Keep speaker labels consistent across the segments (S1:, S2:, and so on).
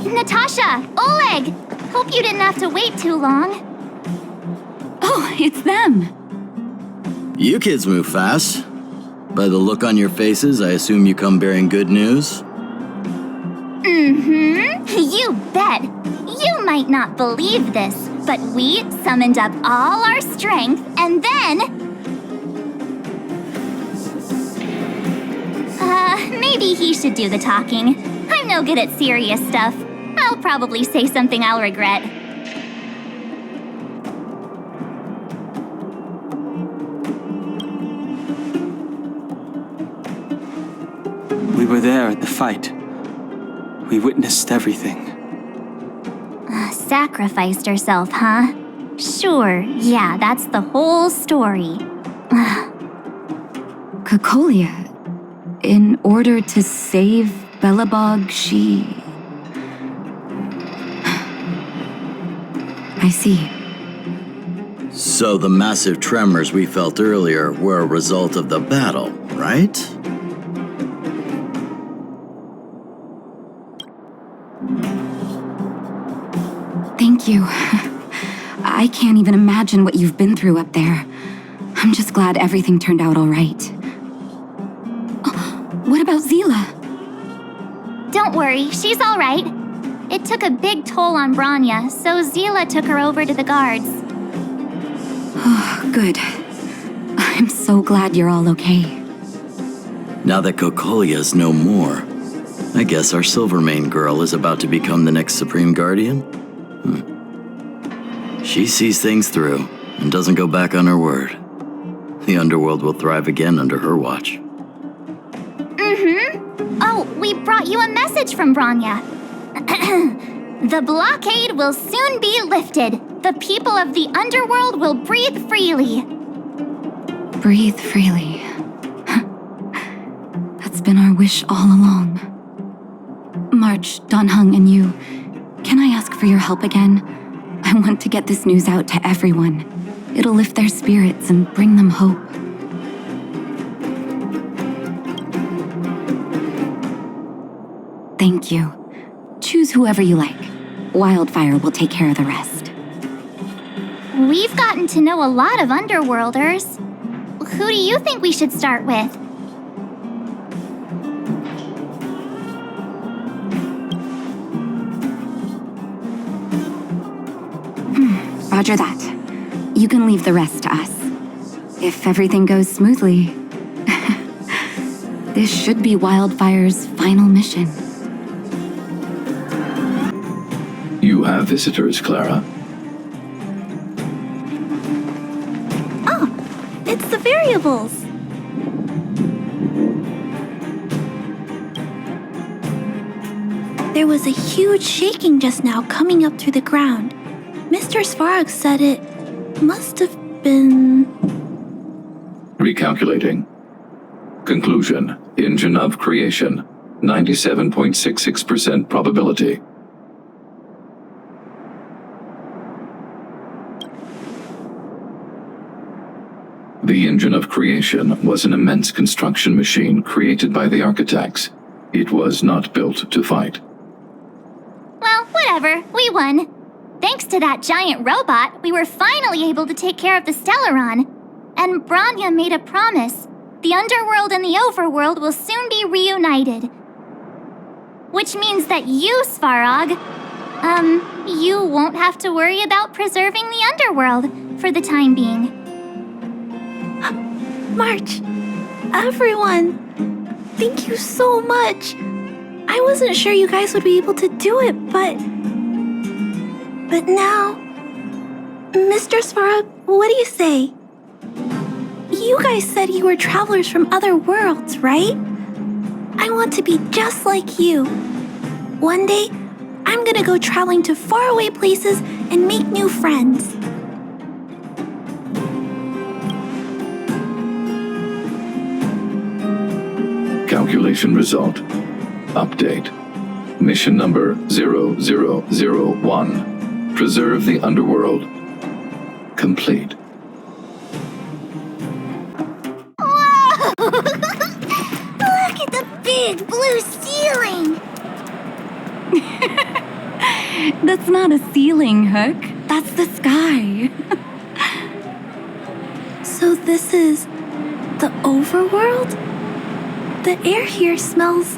S1: Natasha! Oleg! Hope you didn't have to wait too long.
S2: Oh, it's them!
S3: You kids move fast. By the look on your faces, I assume you come bearing good news?
S1: You bet! You might not believe this, but we summoned up all our strength and then... maybe he should do the talking. I'm no good at serious stuff. I'll probably say something I'll regret.
S4: We were there at the fight. We witnessed everything.
S1: Sacrificed herself, huh? Sure, yeah, that's the whole story.
S2: Kokolia, in order to save Belobog, she... I see.
S3: So the massive tremors we felt earlier were a result of the battle, right?
S2: Thank you. I can't even imagine what you've been through up there. I'm just glad everything turned out all right. What about Zila?
S1: Don't worry, she's all right. It took a big toll on Branya, so Zila took her over to the guards.
S2: Oh, good. I'm so glad you're all okay.
S3: Now that Kokolia's no more, I guess our Silvermane girl is about to become the next Supreme Guardian? She sees things through and doesn't go back on her word. The underworld will thrive again under her watch.
S1: Oh, we brought you a message from Branya. The blockade will soon be lifted. The people of the underworld will breathe freely.
S2: Breathe freely. That's been our wish all along. March, Donhung, and you, can I ask for your help again? I want to get this news out to everyone. It'll lift their spirits and bring them hope. Thank you. Choose whoever you like. Wildfire will take care of the rest.
S1: We've gotten to know a lot of Underworlders. Who do you think we should start with?
S2: Roger that. You can leave the rest to us. If everything goes smoothly, this should be Wildfire's final mission.
S5: You have visitors, Clara.
S6: Oh, it's the variables. There was a huge shaking just now coming up through the ground. Mr. Svarog said it must have been...
S5: Recalculating. Conclusion. Engine of creation. 97.66% probability. The engine of creation was an immense construction machine created by the architects. It was not built to fight.
S1: Well, whatever. We won. Thanks to that giant robot, we were finally able to take care of the Stellaron. And Branya made a promise. The Underworld and the Overworld will soon be reunited. Which means that you, Svarog, you won't have to worry about preserving the Underworld for the time being.
S6: March, everyone, thank you so much. I wasn't sure you guys would be able to do it, but now... Mr. Svarog, what do you say? You guys said you were travelers from other worlds, right? I want to be just like you. One day, I'm gonna go traveling to faraway places and make new friends.
S5: Calculation result. Update. Mission number 0001. Preserve the Underworld. Complete.
S1: Whoa! Look at the big blue ceiling!
S2: That's not a ceiling, Hook. That's the sky.
S6: So this is the overworld? The air here smells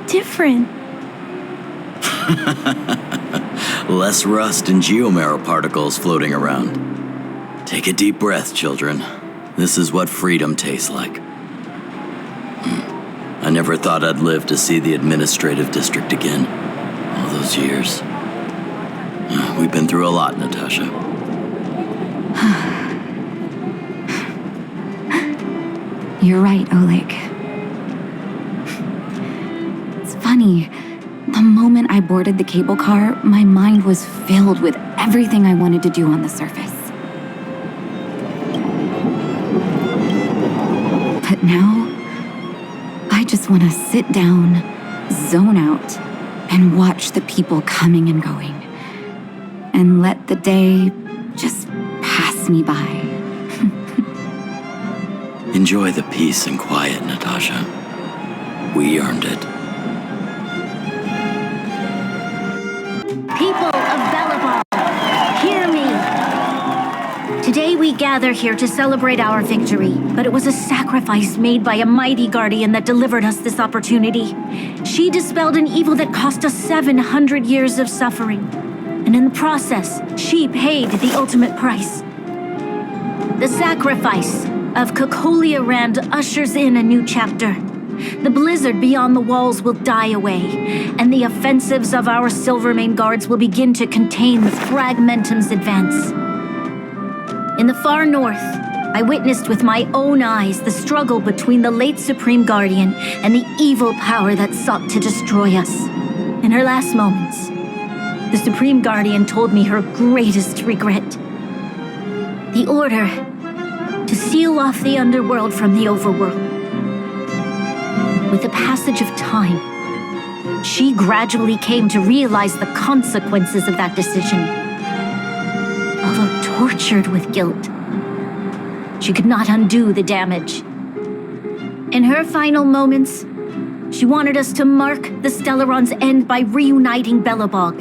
S6: different.
S3: Less rust and geomarrow particles floating around. Take a deep breath, children. This is what freedom tastes like. I never thought I'd live to see the administrative district again. All those years. We've been through a lot, Natasha.
S2: You're right, Oleg. It's funny. The moment I boarded the cable car, my mind was filled with everything I wanted to do on the surface. But now, I just want to sit down, zone out, and watch the people coming and going. And let the day just pass me by.
S3: Enjoy the peace and quiet, Natasha. We earned it.
S7: People of Belobog, hear me. Today we gather here to celebrate our victory, but it was a sacrifice made by a mighty guardian that delivered us this opportunity. She dispelled an evil that cost us 700 years of suffering, and in the process, she paid the ultimate price. The sacrifice of Cocolia Rand ushers in a new chapter. The blizzard beyond the walls will die away, and the offensives of our Silvermane guards will begin to contain the Fragmentum's advance. In the far north, I witnessed with my own eyes the struggle between the late Supreme Guardian and the evil power that sought to destroy us. In her last moments, the Supreme Guardian told me her greatest regret. The order to seal off the underworld from the overworld. With the passage of time, she gradually came to realize the consequences of that decision. Although tortured with guilt, she could not undo the damage. In her final moments, she wanted us to mark the Stellaron's end by reuniting Belobog.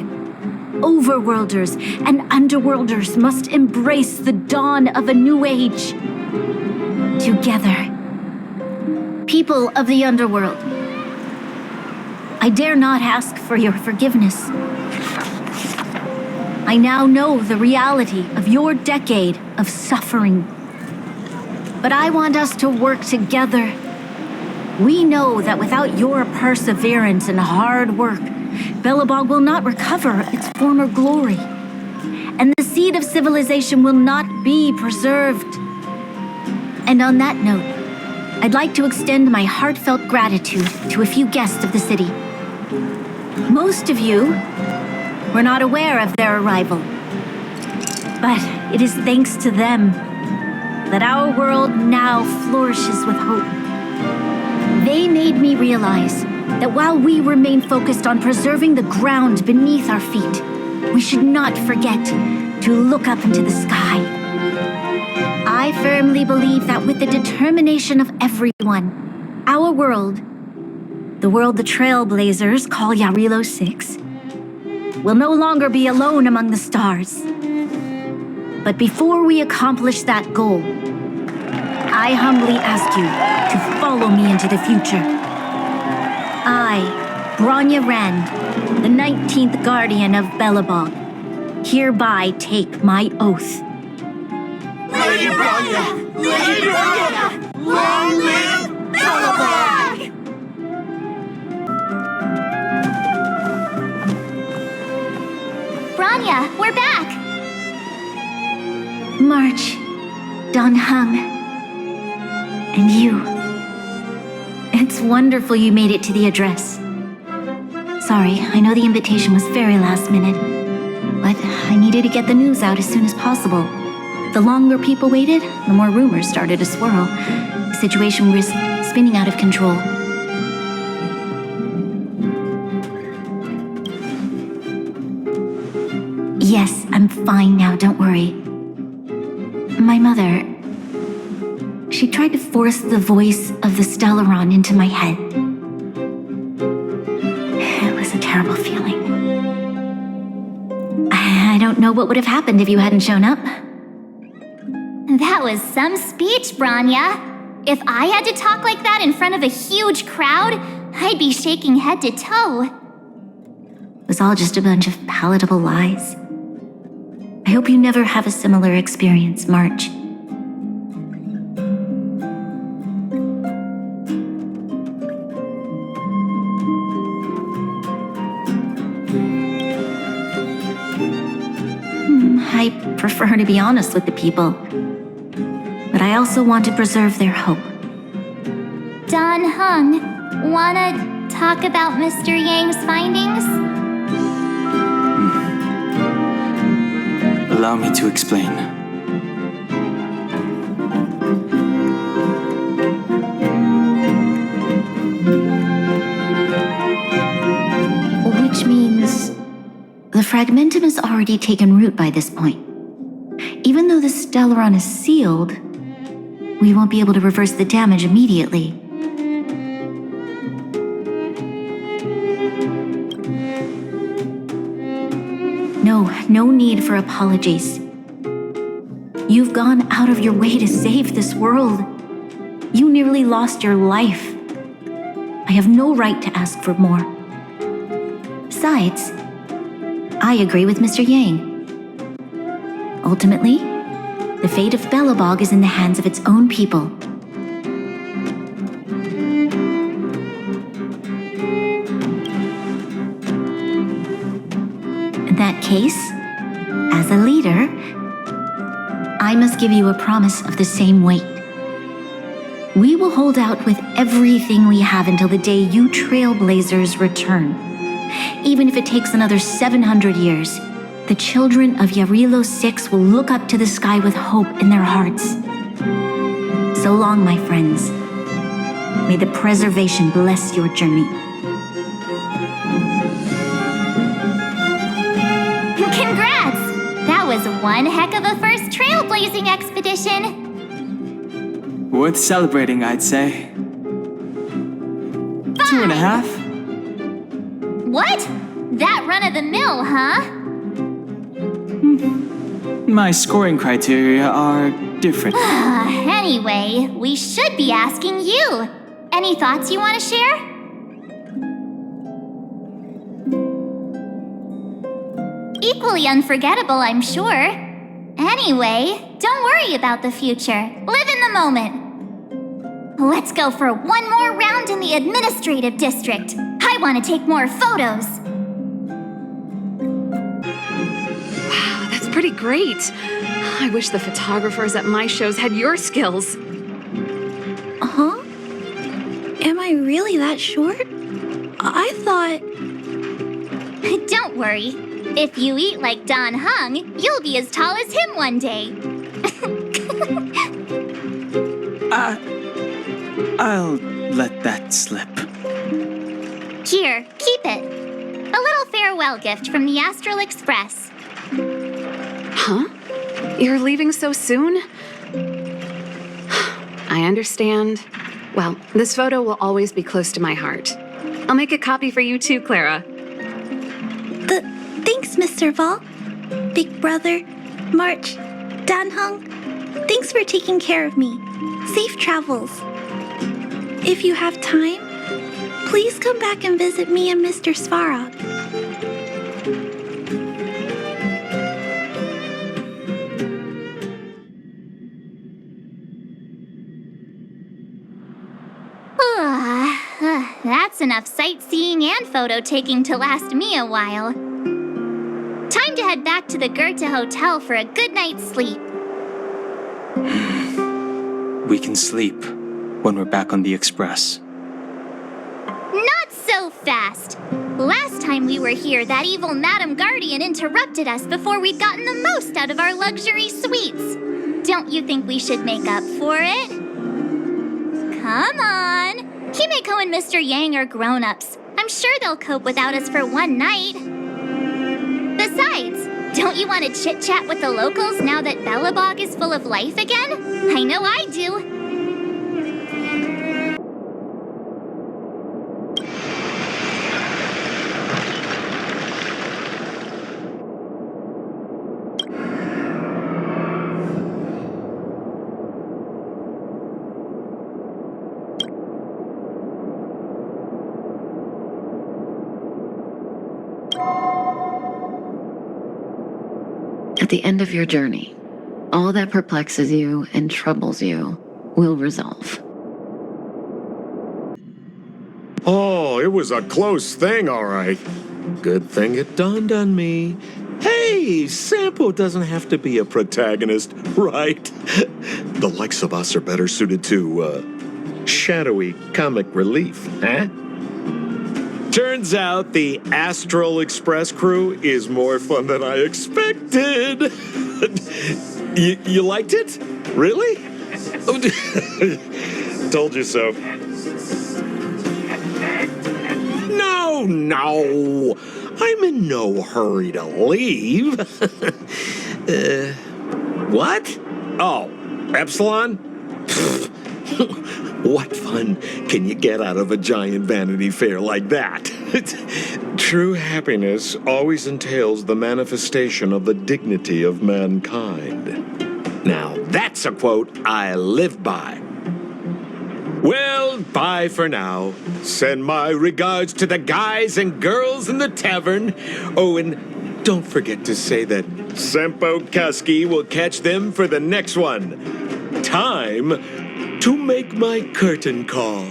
S7: Overworlders and underworlders must embrace the dawn of a new age. Together. People of the underworld, I dare not ask for your forgiveness. I now know the reality of your decade of suffering. But I want us to work together. We know that without your perseverance and hard work, Belobog will not recover its former glory. And the seed of civilization will not be preserved. And on that note, I'd like to extend my heartfelt gratitude to a few guests of the city. Most of you were not aware of their arrival. But it is thanks to them that our world now flourishes with hope. They made me realize that while we remain focused on preserving the ground beneath our feet, we should not forget to look up into the sky. I firmly believe that with the determination of everyone, our world, the world the Trailblazers call Yarilo 6, will no longer be alone among the stars. But before we accomplish that goal, I humbly ask you to follow me into the future. I, Bronya Rand, the 19th Guardian of Belobog, hereby take my oath.
S8: Lady Bronya! Lady Bronya! Long live Belobog!
S1: Bronya, we're back!
S7: March, Donhung, and you. It's wonderful you made it to the address. Sorry, I know the invitation was very last minute, but I needed to get the news out as soon as possible. The longer people waited, the more rumors started to swirl. The situation risked spinning out of control. Yes, I'm fine now, don't worry. My mother, she tried to force the voice of the Stellaron into my head. It was a terrible feeling. feeling. I don't know what would have happened if you hadn't shown up.
S1: That was some speech, Branya. If I had to talk like that in front of a huge crowd, I'd be shaking head to toe.
S7: It was all just a bunch of palatable lies. I hope you never have a similar experience, March. I prefer to be honest with the people, but I also want to preserve their hope.
S1: Don Hung, wanna talk about Mr. Yang's findings?
S4: Allow me to explain.
S7: Which means the fragmentum has already taken root by this point. Even though the Stellaron is sealed, we won't be able to reverse the damage immediately. No need for apologies. You've gone out of your way to save this world. You nearly lost your life. I have no right to ask for more. Besides, I agree with Mr. Yang. Ultimately, the fate of Belobog is in the hands of its own people. In that case, as a leader, I must give you a promise of the same weight. We will hold out with everything we have until the day you Trailblazers return. Even if it takes another 700 years, the children of Yarilo 6 will look up to the sky with hope in their hearts. So long, my friends. May the preservation bless your journey.
S1: Congrats! That was one heck of a first trailblazing expedition.
S4: Worth celebrating, I'd say. 2.5?
S1: What? That run-of-the-mill, huh?
S4: My scoring criteria are different.
S1: Anyway, we should be asking you. Any thoughts you want to share? Equally unforgettable, I'm sure. Anyway, don't worry about the future. Live in the moment. Let's go for one more round in the administrative district. I want to take more photos.
S9: Wow, that's pretty great. I wish the photographers at my shows had your skills.
S6: Huh? Am I really that short? I thought...
S1: Don't worry. If you eat like Don Hung, you'll be as tall as him one day.
S4: I'll let that slip.
S1: Here, keep it. A little farewell gift from the Astral Express.
S9: Huh? You're leaving so soon? I understand. Well, this photo will always be close to my heart. I'll make a copy for you too, Clara.
S6: Thanks, Mr. Vol. Big Brother, March, Danhung. Thanks for taking care of me. Safe travels. If you have time, please come back and visit me and Mr. Svarog.
S1: That's enough sightseeing and photo taking to last me a while. Time to head back to the Goethe Hotel for a good night's sleep.
S4: We can sleep when we're back on the Express.
S1: Not so fast! Last time we were here, that evil Madam Guardian interrupted us before we'd gotten the most out of our luxury suites. Don't you think we should make up for it? Come on! Himeko and Mr. Yang are grown-ups. I'm sure they'll cope without us for one night. Besides, don't you want to chit-chat with the locals now that Belobog is full of life again? I know I do.
S10: At the end of your journey, all that perplexes you and troubles you will resolve.
S11: Oh, it was a close thing, all right. Good thing it dawned on me. Hey, Sampo doesn't have to be a protagonist, right? The likes of us are better suited to, shadowy comic relief, huh? Turns out the Astral Express crew is more fun than I expected. You liked it? Really? Told you so. No. I'm in no hurry to leave. What? Oh, Epsilon? What fun can you get out of a giant Vanity Fair like that? True happiness always entails the manifestation of the dignity of mankind. Now, that's a quote I live by. Well, bye for now. Send my regards to the guys and girls in the tavern. Oh, and don't forget to say that Sempo Kuski will catch them for the next one. Time to make my curtain call.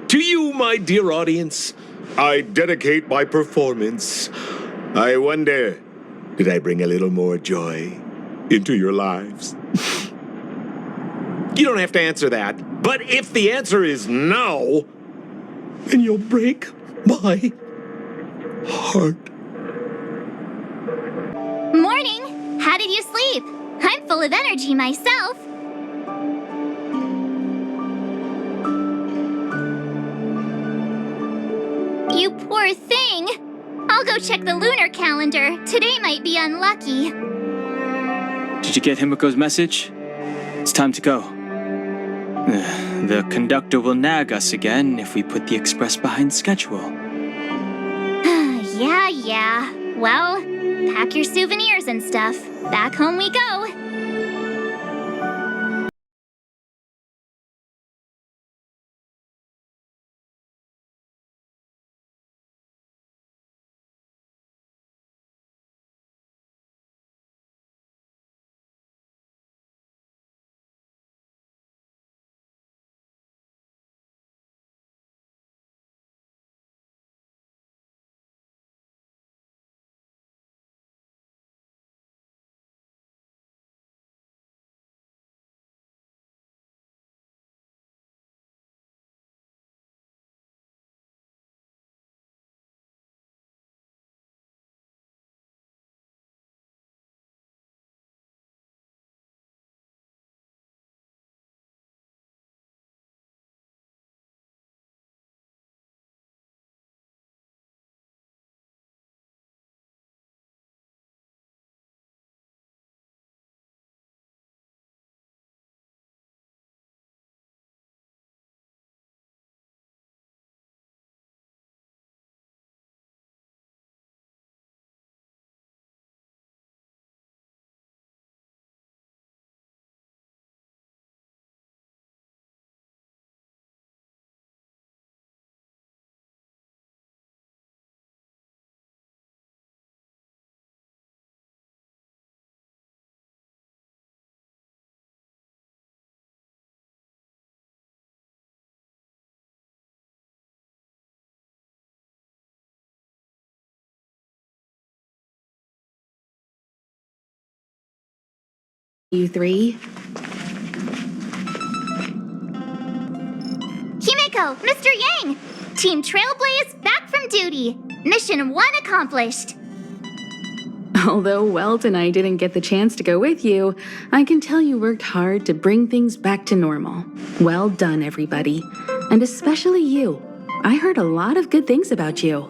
S11: To you, my dear audience, I dedicate my performance. I wonder, did I bring a little more joy into your lives? You don't have to answer that. But if the answer is no, then you'll break my heart.
S1: Morning! How did you sleep? I'm full of energy myself. You poor thing. I'll go check the lunar calendar. Today might be unlucky.
S4: Did you get Himiko's message? It's time to go. The conductor will nag us again if we put the express behind schedule.
S1: Yeah. Well, pack your souvenirs and stuff. Back home we go.
S2: You three?
S1: Himiko, Mr. Yang! Team Trailblaze back from duty. Mission 1 accomplished.
S2: Although Welt and I didn't get the chance to go with you, I can tell you worked hard to bring things back to normal. Well done, everybody. And especially you. I heard a lot of good things about you.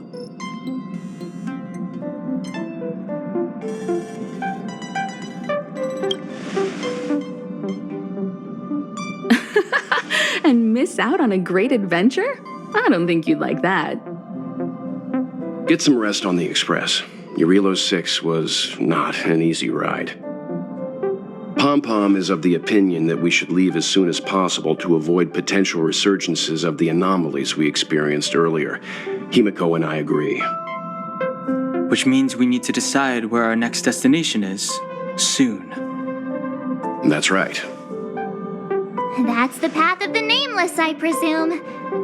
S2: And miss out on a great adventure? I don't think you'd like that.
S12: Get some rest on the Express. Urilo 6 was not an easy ride. Pom-Pom is of the opinion that we should leave as soon as possible to avoid potential resurgences of the anomalies we experienced earlier. Himiko and I agree.
S4: which means we need to decide where our next destination is, soon.
S12: That's right.
S1: That's the path of the nameless, I presume.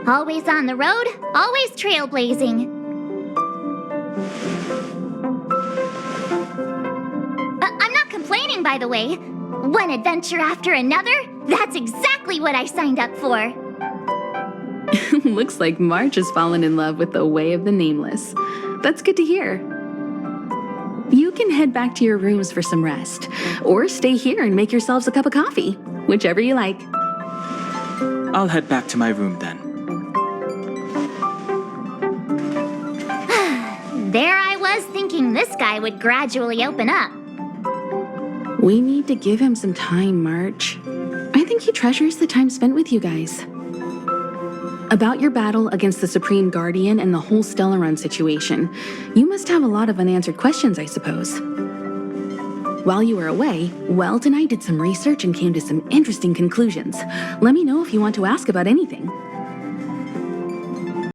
S1: Always on the road, always trailblazing. I'm not complaining, by the way. One adventure after another, that's exactly what I signed up for.
S2: Looks like March has fallen in love with the way of the nameless. That's good to hear. You can head back to your rooms for some rest, or stay here and make yourselves a cup of coffee, whichever you like.
S4: I'll head back to my room then.
S1: There I was thinking this guy would gradually open up.
S2: We need to give him some time, March. I think he treasures the time spent with you guys. About your battle against the Supreme Guardian and the whole Stellaron situation, you must have a lot of unanswered questions, I suppose. While you were away, Welt and I did some research and came to some interesting conclusions. Let me know if you want to ask about anything.